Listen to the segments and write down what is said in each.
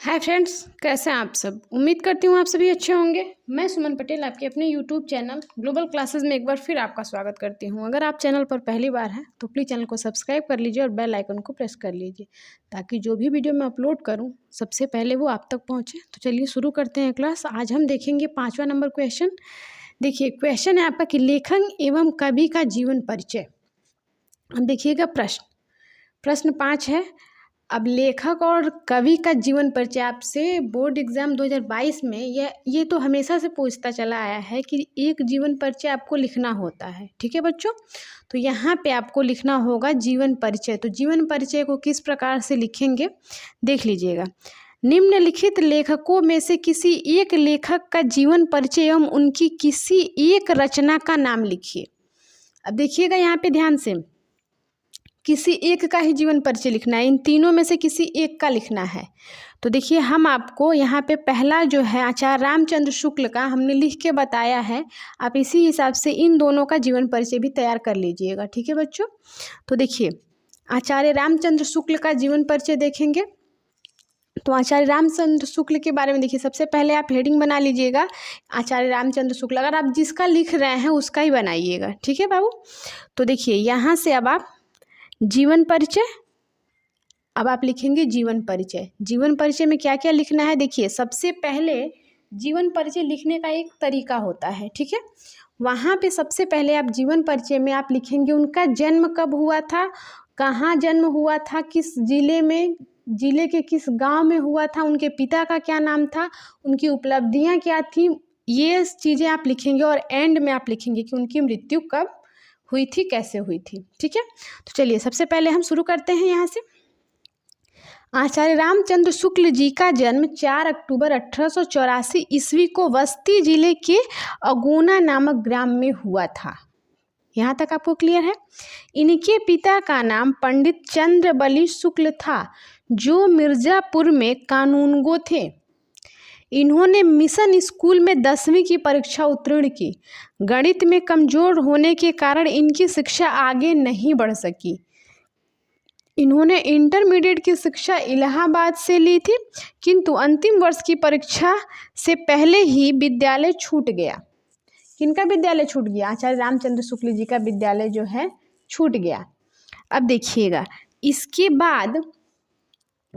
Hi friends, कैसे हैं आप सब। उम्मीद करती हूँ आप सभी अच्छे होंगे। मैं सुमन पटेल आपके अपने यूट्यूब चैनल ग्लोबल क्लासेस में एक बार फिर आपका स्वागत करती हूँ। अगर आप चैनल पर पहली बार हैं तो प्लीज़ चैनल को सब्सक्राइब कर लीजिए और बेल आइकन को प्रेस कर लीजिए ताकि जो भी वीडियो मैं अपलोड करूँ सबसे पहले वो आप तक पहुँचे। तो चलिए शुरू करते हैं क्लास। आज हम देखेंगे 5वां नंबर क्वेश्चन। देखिए क्वेश्चन है आपका कि लेखक एवं कवि का जीवन परिचय। अब देखिएगा प्रश्न 5 है। अब लेखक और कवि का जीवन परिचय आपसे बोर्ड एग्जाम 2022 में ये तो हमेशा से पूछता चला आया है कि एक जीवन परिचय आपको लिखना होता है। ठीक है बच्चों, तो यहाँ पे आपको लिखना होगा जीवन परिचय। तो जीवन परिचय को किस प्रकार से लिखेंगे देख लीजिएगा। निम्नलिखित लेखकों में से किसी एक लेखक का जीवन परिचय एवं उनकी किसी एक रचना का नाम लिखिए। अब देखिएगा यहाँ पे ध्यान से, किसी एक का ही जीवन परिचय लिखना है, इन तीनों में से किसी एक का लिखना है। तो देखिए हम आपको यहाँ पे पहला जो है आचार्य रामचंद्र शुक्ल का हमने लिख के बताया है। आप इसी हिसाब से इन दोनों का जीवन परिचय भी तैयार कर लीजिएगा। ठीक है बच्चों, तो देखिए आचार्य रामचंद्र शुक्ल का जीवन परिचय देखेंगे। तो आचार्य रामचंद्र शुक्ल के बारे में देखिए, सबसे पहले आप हेडिंग बना लीजिएगा आचार्य रामचंद्र शुक्ल। अगर आप जिसका लिख रहे हैं उसका ही बनाइएगा। ठीक है बाबू। तो देखिए यहाँ से अब आप जीवन परिचय, अब आप लिखेंगे जीवन परिचय। जीवन परिचय में क्या क्या लिखना है देखिए, सबसे पहले जीवन परिचय लिखने का एक तरीका होता है। ठीक है, वहाँ पे सबसे पहले आप जीवन परिचय में आप लिखेंगे उनका जन्म कब हुआ था, कहाँ जन्म हुआ था, किस जिले में, जिले के किस गांव में हुआ था, उनके पिता का क्या नाम था, उनकी उपलब्धियाँ क्या थी, ये चीज़ें आप लिखेंगे। और एंड में आप लिखेंगे कि उनकी मृत्यु कब हुई थी, कैसे हुई थी। ठीक है, तो चलिए सबसे पहले हम शुरू करते हैं यहाँ से। आचार्य रामचंद्र शुक्ल जी का जन्म 4 अक्टूबर 1884 ईस्वी को बस्ती जिले के अगुना नामक ग्राम में हुआ था। यहाँ तक आपको क्लियर है। इनके पिता का नाम पंडित चंद्रबली शुक्ल था जो मिर्जापुर में कानूनगो थे। इन्होंने मिशन स्कूल में 10वीं की परीक्षा उत्तीर्ण की। गणित में कमजोर होने के कारण इनकी शिक्षा आगे नहीं बढ़ सकी। इन्होंने इंटरमीडिएट की शिक्षा इलाहाबाद से ली थी, किंतु अंतिम वर्ष की परीक्षा से पहले ही विद्यालय छूट गया। किनका विद्यालय छूट गया? आचार्य रामचंद्र शुक्ल जी का विद्यालय जो है छूट गया। अब देखिएगा, इसके बाद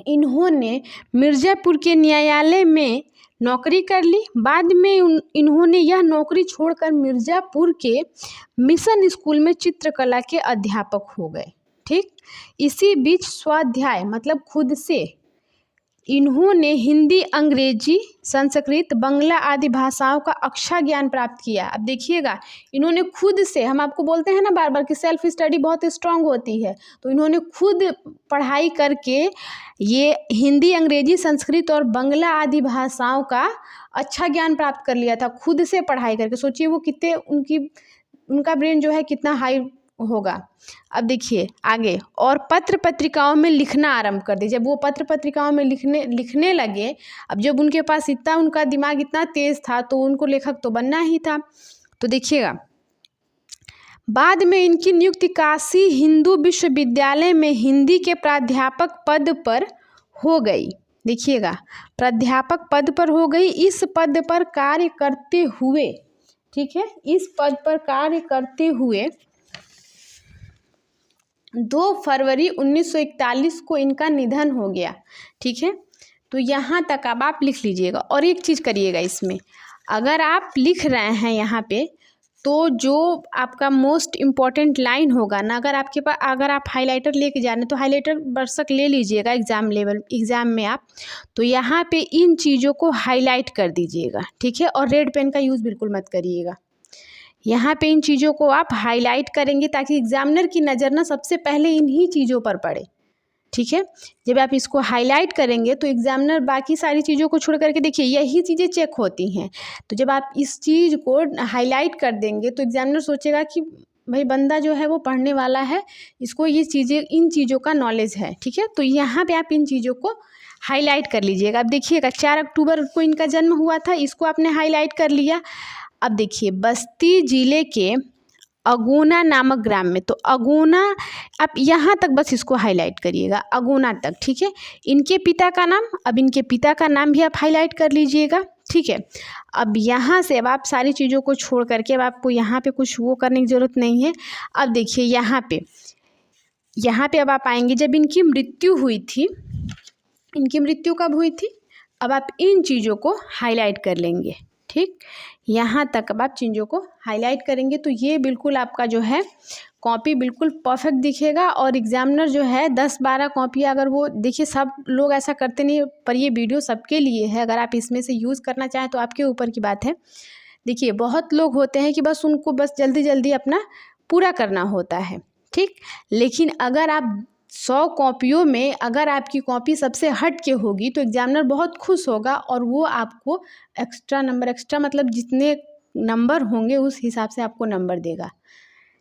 इन्होंने मिर्जापुर के न्यायालय में नौकरी कर ली। बाद में इन्होंने यह नौकरी छोड़कर मिर्जापुर के मिशन स्कूल में चित्रकला के अध्यापक हो गए। ठीक, इसी बीच स्वाध्याय मतलब खुद से इन्होंने हिंदी, अंग्रेजी, संस्कृत, बंगला आदि भाषाओं का अक्षर ज्ञान प्राप्त किया। अब देखिएगा, इन्होंने खुद से, हम आपको बोलते हैं ना बार बार कि सेल्फ स्टडी बहुत स्ट्रांग होती है, तो इन्होंने खुद पढ़ाई करके ये हिंदी, अंग्रेजी, संस्कृत और बंगला आदि भाषाओं का अच्छा ज्ञान प्राप्त कर लिया था खुद से पढ़ाई करके। सोचिए वो कितने उनका ब्रेन जो है कितना हाई होगा। अब देखिए आगे, और पत्र पत्रिकाओं में लिखना आरंभ कर दिए। जब वो पत्र पत्रिकाओं में लिखने लगे, अब जब उनके पास इतना, उनका दिमाग इतना तेज था तो उनको लेखक तो बनना ही था। तो देखिएगा, बाद में इनकी नियुक्ति काशी हिंदू विश्वविद्यालय में हिंदी के प्राध्यापक पद पर हो गई। देखिएगा, प्राध्यापक पद पर हो गई। इस पद पर कार्य करते हुए, ठीक है, इस पद पर कार्य करते हुए 2 फरवरी 1941 को इनका निधन हो गया। ठीक है, तो यहाँ तक अब आप लिख लीजिएगा। और एक चीज़ करिएगा इसमें, अगर आप लिख रहे हैं यहाँ पे तो जो आपका मोस्ट इम्पॉर्टेंट लाइन होगा ना, अगर आपके पास, अगर आप हाइलाइटर लेके जा रहे हैं तो हाइलाइटर बरसक ले लीजिएगा एग्ज़ाम में आप, तो यहाँ पे इन चीज़ों को हाईलाइट कर दीजिएगा। ठीक है, और रेड पेन का यूज़ बिल्कुल मत करिएगा। यहाँ पे इन चीज़ों को आप हाईलाइट करेंगे ताकि एग्जामिनर की नज़र ना सबसे पहले इन्हीं चीज़ों पर पड़े। ठीक है, जब आप इसको हाईलाइट करेंगे तो एग्जामिनर बाकी सारी चीज़ों को छोड़ करके, देखिए यही चीज़ें चेक होती हैं, तो जब आप इस चीज़ को हाईलाइट कर देंगे तो एग्जामिनर सोचेगा कि भाई बंदा जो है वो पढ़ने वाला है, इसको ये चीज़ें, इन चीज़ों का नॉलेज है। ठीक है, तो यहाँ पे आप इन चीज़ों को हाईलाइट कर लीजिएगा। अब देखिएगा 4 अक्टूबर को इनका जन्म हुआ था, इसको आपने हाईलाइट कर लिया। अब देखिए, बस्ती जिले के अगुना नामक ग्राम में। तो अगुना, आप यहाँ तक बस इसको हाईलाइट करिएगा, अगुना तक, ठीक है। इनके पिता का नाम, अब इनके पिता का नाम भी आप हाईलाइट कर लीजिएगा, ठीक है। अब यहाँ से अब आप सारी चीज़ों को छोड़ करके अब आपको यहाँ पे कुछ वो करने की ज़रूरत नहीं है। अब देखिए यहाँ पे अब आप आएंगे, जब इनकी मृत्यु हुई थी, इनकी मृत्यु कब हुई थी, अब आप इन चीज़ों को हाईलाइट कर लेंगे, ठीक। यहाँ तक अब आप चीज़ों को हाईलाइट करेंगे तो ये बिल्कुल आपका जो है कॉपी बिल्कुल परफेक्ट दिखेगा। और एग्जामिनर जो है 10-12 कॉपी, अगर वो देखिए सब लोग ऐसा करते नहीं, पर ये वीडियो सबके लिए है। अगर आप इसमें से यूज़ करना चाहें तो आपके ऊपर की बात है। देखिए बहुत लोग होते हैं कि बस उनको बस जल्दी जल्दी अपना पूरा करना होता है, ठीक। लेकिन अगर आप 100 कॉपियों में अगर आपकी कॉपी सबसे हट के होगी तो एग्जामिनर बहुत खुश होगा और वो आपको एक्स्ट्रा नंबर, एक्स्ट्रा मतलब जितने नंबर होंगे उस हिसाब से आपको नंबर देगा,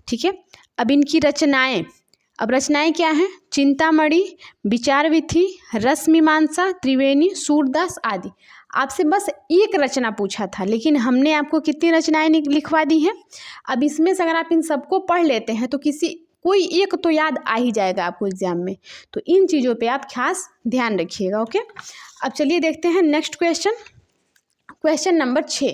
ठीक है। अब इनकी रचनाएं, अब रचनाएं क्या हैं, चिंतामणि, विचार विथि, रस मीमांसा, त्रिवेणी, सूरदास आदि। आपसे बस एक रचना पूछा था, लेकिन हमने आपको कितनी रचनाएं लिखवा दी हैं। अब इसमें से अगर आप इन सबको पढ़ लेते हैं तो कोई एक तो याद आ ही जाएगा आपको एग्जाम में। तो इन चीज़ों पे आप खास ध्यान रखिएगा, ओके। अब चलिए देखते हैं नेक्स्ट क्वेश्चन नंबर 6।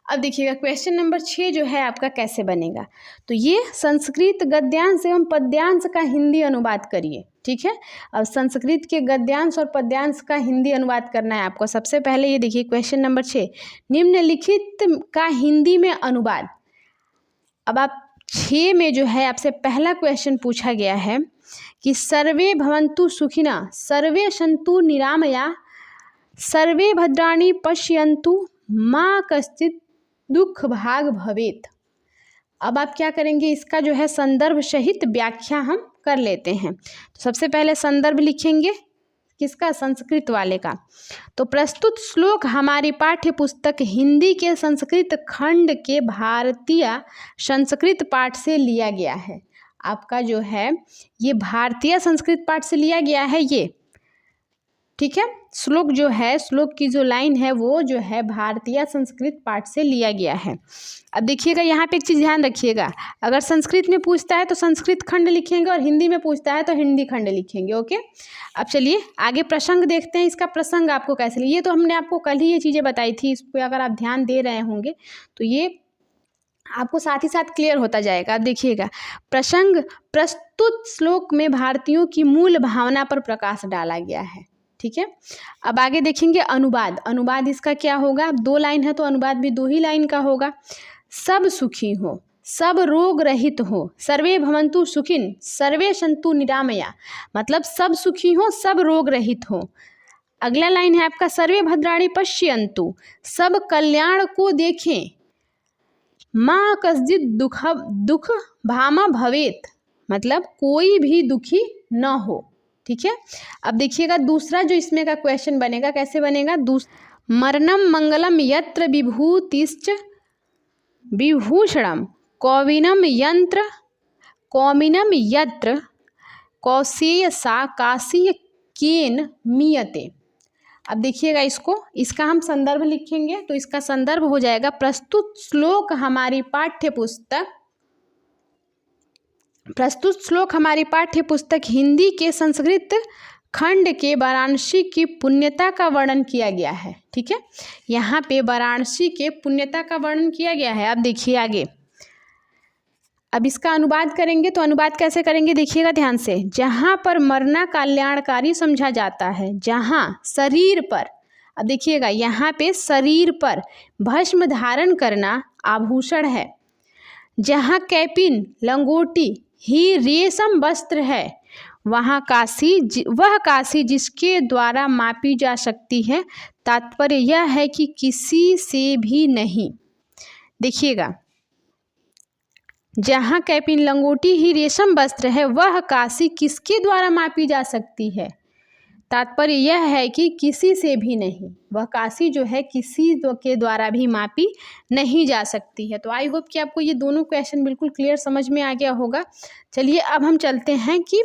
अब देखिएगा क्वेश्चन नंबर 6 जो है आपका कैसे बनेगा। तो ये संस्कृत गद्यांश एवं पद्यांश का हिंदी अनुवाद करिए, ठीक है। अब संस्कृत के गद्यांश और पद्यांश का हिंदी अनुवाद करना है आपको। सबसे पहले ये देखिए क्वेश्चन नंबर 6, निम्नलिखित का हिंदी में अनुवाद। अब आप 6 में जो है आपसे पहला क्वेश्चन पूछा गया है कि सर्वे भवन्तु सुखिनः, सर्वे सन्तु निरामया, सर्वे भद्राणि पश्यन्तु, मा कश्चित् दुख भाग भवेत्। अब आप क्या करेंगे, इसका जो है संदर्भ सहित व्याख्या हम कर लेते हैं। तो सबसे पहले संदर्भ लिखेंगे किसका, संस्कृत वाले का। तो प्रस्तुत श्लोक हमारी पाठ्य पुस्तक हिंदी के संस्कृत खंड के भारतीय संस्कृत पाठ से लिया गया है। आपका जो है ये भारतीय संस्कृत पाठ से लिया गया है ये, ठीक है। श्लोक जो है, श्लोक की जो लाइन है वो जो है भारतीय संस्कृत पाठ से लिया गया है। अब देखिएगा यहाँ पे एक चीज़ ध्यान रखिएगा, अगर संस्कृत में पूछता है तो संस्कृत खंड लिखेंगे और हिंदी में पूछता है तो हिंदी खंड लिखेंगे, ओके। अब चलिए आगे प्रसंग देखते हैं, इसका प्रसंग आपको कैसे, ये तो हमने आपको कल ही ये चीज़ें बताई थी, इस पर अगर आप ध्यान दे रहे होंगे तो ये आपको साथ ही साथ क्लियर होता जाएगा। अब देखिएगा प्रसंग, प्रस्तुत श्लोक में भारतीयों की मूल भावना पर प्रकाश डाला गया है, ठीक है। अब आगे देखेंगे अनुवाद। अनुवाद इसका क्या होगा, 2 लाइन है तो अनुवाद भी 2 ही लाइन का होगा। सब सुखी हो, सब रोग रहित हो, सर्वे भवन्तु सुखिन, सर्वे सन्तु निरामया, मतलब सब सुखी हो, सब रोग रहित हो। अगला लाइन है आपका सर्वे भद्राणि पश्यन्तु, सब कल्याण को देखें, मा कश्चित् दुख भामा भवेत्, मतलब कोई भी दुखी न हो, ठीक है। अब देखिएगा दूसरा जो इसमें का क्वेश्चन बनेगा, कैसे बनेगा, मरणम मंगलम यत्र विभूतिश्च विभूषणम कौविनम यत्र कौशेय सा काशी केन मीयते। अब देखिएगा इसका हम संदर्भ लिखेंगे तो इसका संदर्भ हो जाएगा प्रस्तुत श्लोक हमारी पाठ्य पुस्तक हिंदी के संस्कृत खंड के वाराणसी की पुण्यता का वर्णन किया गया है, ठीक है। यहाँ पे वाराणसी के पुण्यता का वर्णन किया गया है। अब देखिए आगे, अब इसका अनुवाद करेंगे तो अनुवाद कैसे करेंगे देखिएगा ध्यान से। जहाँ पर मरना कल्याणकारी समझा जाता है, जहाँ शरीर पर, अब देखिएगा यहाँ पे शरीर पर भस्म धारण करना आभूषण है, जहाँ कैपिन लंगोटी ही रेशम वस्त्र है, वह काशी जिसके द्वारा मापी जा सकती है। तात्पर्य यह है कि किसी से भी नहीं। देखिएगा जहाँ कैपिन लंगोटी ही रेशम वस्त्र है, वह काशी किसके द्वारा मापी जा सकती है। तात्पर्य यह है कि किसी से भी नहीं, वह काशी जो है किसी के द्वारा भी मापी नहीं जा सकती है। तो आई होप कि आपको ये दोनों क्वेश्चन बिल्कुल क्लियर समझ में आ गया होगा। चलिए अब हम चलते हैं कि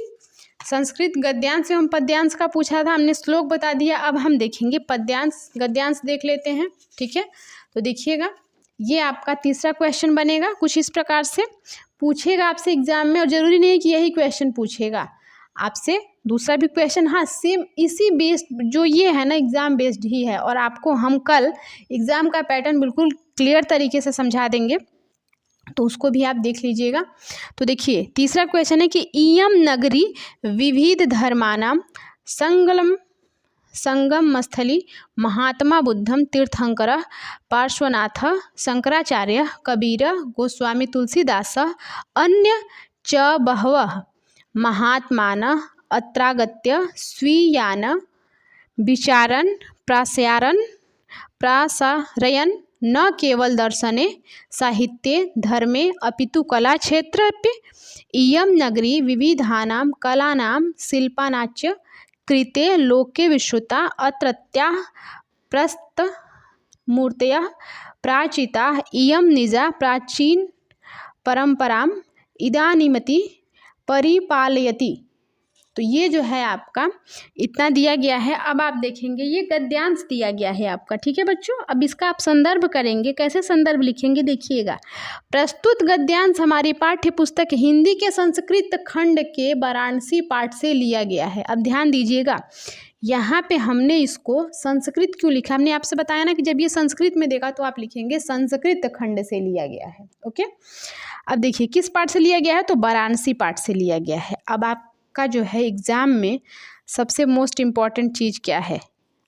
संस्कृत गद्यांश एवं पद्यांश का पूछा था, हमने श्लोक बता दिया। अब हम देखेंगे पद्यांश गद्यांश देख लेते हैं, ठीक है। तो देखिएगा ये आपका तीसरा क्वेश्चन बनेगा कुछ इस प्रकार से। पूछेगा आपसे एग्ज़ाम में, और ज़रूरी नहीं है कि यही क्वेश्चन पूछेगा आपसे, दूसरा भी क्वेश्चन, हाँ सेम इसी बेस्ड जो ये है ना एग्ज़ाम बेस्ड ही है। और आपको हम कल एग्ज़ाम का पैटर्न बिल्कुल क्लियर तरीके से समझा देंगे, तो उसको भी आप देख लीजिएगा। तो देखिए तीसरा क्वेश्चन है कि इयम नगरी विविध धर्मानां संगम स्थली महात्मा बुद्धम तीर्थंकरः पार्श्वनाथः शंकराचार्य कबीर गोस्वामी तुलसीदास अन्य च बहवः महात्मानः अत्रागत्य स्वीयान् विचारन् प्रासारयन् न केवल दर्शने साहित्ये धर्मे अपितु कलाक्षेत्रपि इयं नगरी विविधानां कलानां शिल्पानाञ्च कृते लोके विश्रुता अत्रत्याः प्रस्तमूर्तयः प्राचिताः इयं निजा प्राचीन परंपराम इदानीमति परिपालयति। तो ये जो है आपका इतना दिया गया है। अब आप देखेंगे ये गद्यांश दिया गया है आपका, ठीक है बच्चों। अब इसका आप संदर्भ करेंगे, कैसे संदर्भ लिखेंगे देखिएगा। प्रस्तुत गद्यांश हमारी पाठ्य पुस्तक हिंदी के संस्कृत खंड के वाराणसी पाठ से लिया गया है। अब ध्यान दीजिएगा, यहाँ पे हमने इसको संस्कृत क्यों लिखा, हमने आपसे बताया ना कि जब ये संस्कृत में देखा तो आप लिखेंगे संस्कृत खंड से लिया गया है। ओके, अब देखिए किस पाठ से लिया गया है, तो वाराणसी पाठ से लिया गया है। अब आपका जो है एग्ज़ाम में सबसे मोस्ट इम्पॉर्टेंट चीज़ क्या है,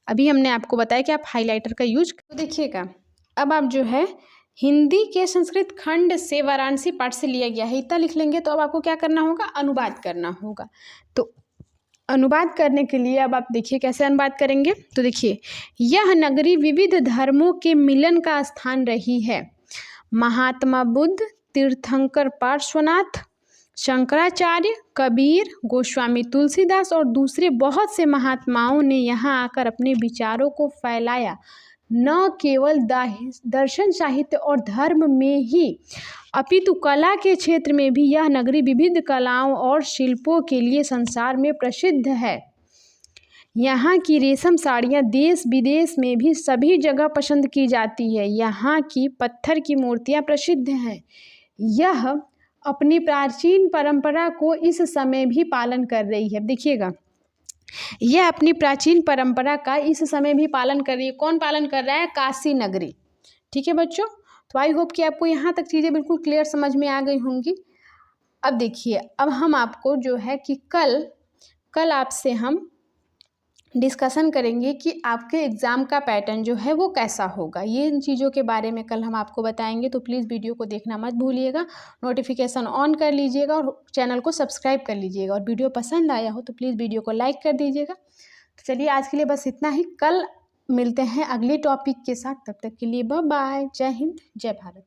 अभी हमने आपको बताया कि आप हाइलाइटर का यूज, तो देखिएगा अब आप जो है हिंदी के संस्कृत खंड से वाराणसी पाठ से लिया गया है इतना लिख लेंगे। तो अब आपको क्या करना होगा, अनुवाद करना होगा। तो अनुवाद करने के लिए अब आप देखिए कैसे अनुवाद करेंगे। तो देखिए, यह नगरी विविध धर्मों के मिलन का स्थान रही है। महात्मा बुद्ध, तीर्थंकर पार्श्वनाथ, शंकराचार्य, कबीर, गोस्वामी तुलसीदास और दूसरे बहुत से महात्माओं ने यहाँ आकर अपने विचारों को फैलाया। न केवल दर्शन, साहित्य और धर्म में ही अपितु कला के क्षेत्र में भी यह नगरी विविध कलाओं और शिल्पों के लिए संसार में प्रसिद्ध है। यहाँ की रेशम साड़ियाँ देश विदेश में भी सभी जगह पसंद की जाती है। यहाँ की पत्थर की मूर्तियाँ प्रसिद्ध हैं। यह अपनी प्राचीन परंपरा को इस समय भी पालन कर रही है। देखिएगा, यह अपनी प्राचीन परंपरा का इस समय भी पालन कर रही है। कौन पालन कर रहा है, काशी नगरी। ठीक है बच्चों, तो आई होप कि आपको यहाँ तक चीज़ें बिल्कुल क्लियर समझ में आ गई होंगी। अब देखिए, अब हम आपको जो है कि कल आपसे हम डिस्कशन करेंगे कि आपके एग्ज़ाम का पैटर्न जो है वो कैसा होगा। ये इन चीज़ों के बारे में कल हम आपको बताएंगे, तो प्लीज़ वीडियो को देखना मत भूलिएगा, नोटिफिकेशन ऑन कर लीजिएगा और चैनल को सब्सक्राइब कर लीजिएगा। और वीडियो पसंद आया हो तो प्लीज़ वीडियो को लाइक कर दीजिएगा। तो चलिए आज के लिए बस इतना ही, कल मिलते हैं अगले टॉपिक के साथ। तब तक के लिए बाय बाय, जय हिंद, जय भारत।